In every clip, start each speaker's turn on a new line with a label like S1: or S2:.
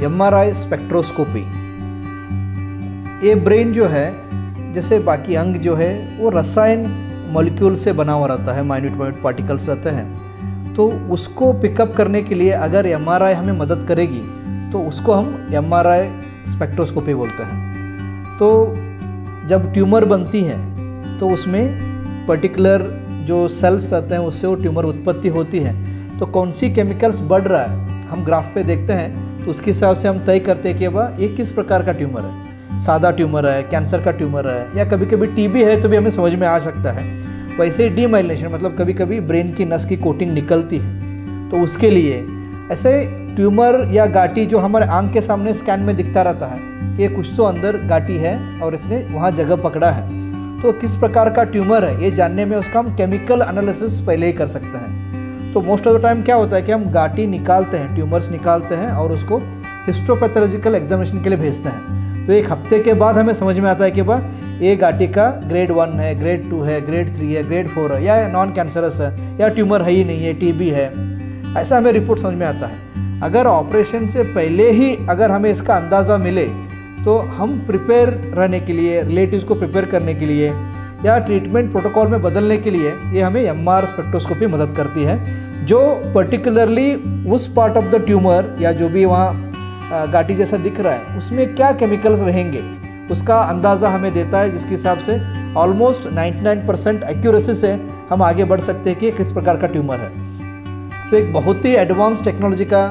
S1: MRI spectroscopy, ये brain जो है जैसे बाकी अंग जो है वो रसायन मॉलिक्यूल से बना हुआ रहता है, माइन्यूट माइन्यूट पार्टिकल्स रहते हैं। तो उसको पिकअप करने के लिए अगर MRI हमें मदद करेगी तो उसको हम MRI स्पेक्ट्रोस्कोपी बोलते हैं। तो जब ट्यूमर बनती है तो उसमें पर्टिकुलर जो सेल्स रहते हैं उससे वो ट्यूमर उत्पत्ति होती है। तो कौन सी केमिकल्स बढ़ रहा है हम ग्राफ पे देखते हैं, तो उसके हिसाब से हम तय करते हैं कि वाह ये किस प्रकार का ट्यूमर है, सादा ट्यूमर है, कैंसर का ट्यूमर है, या कभी कभी TB है तो भी हमें समझ में आ सकता है। वैसे ही डीमाइलिनेशन मतलब कभी कभी ब्रेन की नस की कोटिंग निकलती है, तो उसके लिए ऐसे ट्यूमर या गांठी जो हमारे आंख के सामने स्कैन में दिखता रहता है कि ये कुछ तो अंदर गांठी है और इसने वहाँ जगह पकड़ा है, तो किस प्रकार का ट्यूमर है ये जानने में उसका हम केमिकल एनालिसिस पहले ही कर सकते हैं। तो मोस्ट ऑफ द टाइम क्या होता है कि हम गांठी निकालते हैं, ट्यूमर्स निकालते हैं और उसको हिस्टोपैथोलॉजिकल एग्जामिनेशन के लिए भेजते हैं। तो एक हफ्ते के बाद हमें समझ में आता है कि वाह ये गांठी का ग्रेड 1 है, ग्रेड 2 है, ग्रेड 3 है, ग्रेड 4 है, या नॉन कैंसरस है, या ट्यूमर है ही नहीं है, TB है, ऐसा हमें रिपोर्ट समझ में आता है। अगर ऑपरेशन से पहले ही अगर हमें इसका अंदाज़ा मिले तो हम प्रिपेयर रहने के लिए, रिलेटिव्स को प्रिपेयर करने के लिए या ट्रीटमेंट प्रोटोकॉल में बदलने के लिए ये हमें MR स्पेक्ट्रोस्कोपी मदद करती है, जो पर्टिकुलरली उस पार्ट ऑफ द ट्यूमर या जो भी वहाँ गांठी जैसा दिख रहा है उसमें क्या केमिकल्स रहेंगे उसका अंदाज़ा हमें देता है, जिसके हिसाब से ऑलमोस्ट 99% एक्यूरेसी से हम आगे बढ़ सकते हैं कि किस प्रकार का ट्यूमर है। तो एक बहुत ही एडवांस टेक्नोलॉजी का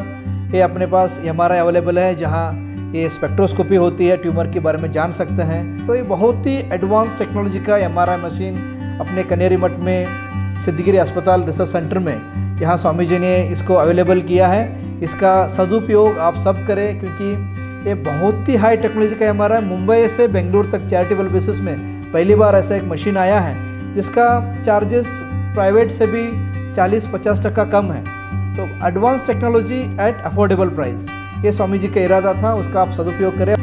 S1: ये अपने पास MRI अवेलेबल है, जहाँ ये स्पेक्ट्रोस्कोपी होती है, ट्यूमर के बारे में जान सकते हैं। तो ये बहुत ही एडवांस टेक्नोलॉजी का MRI मशीन अपने कनेरी मठ में सिद्धगिरी अस्पताल रिसर्च सेंटर में यहाँ स्वामी जी ने इसको अवेलेबल किया है। इसका सदुपयोग आप सब करें, क्योंकि ये बहुत ही हाई टेक्नोलॉजी का MRI मुंबई से बेंगलुरु तक चैरिटेबल बेसिस में पहली बार ऐसा एक मशीन आया है जिसका चार्जेस प्राइवेट से भी 40-50% कम है। तो advance technology at affordable price, ये स्वामी जी का इरादा था, उसका आप सदुपयोग करें।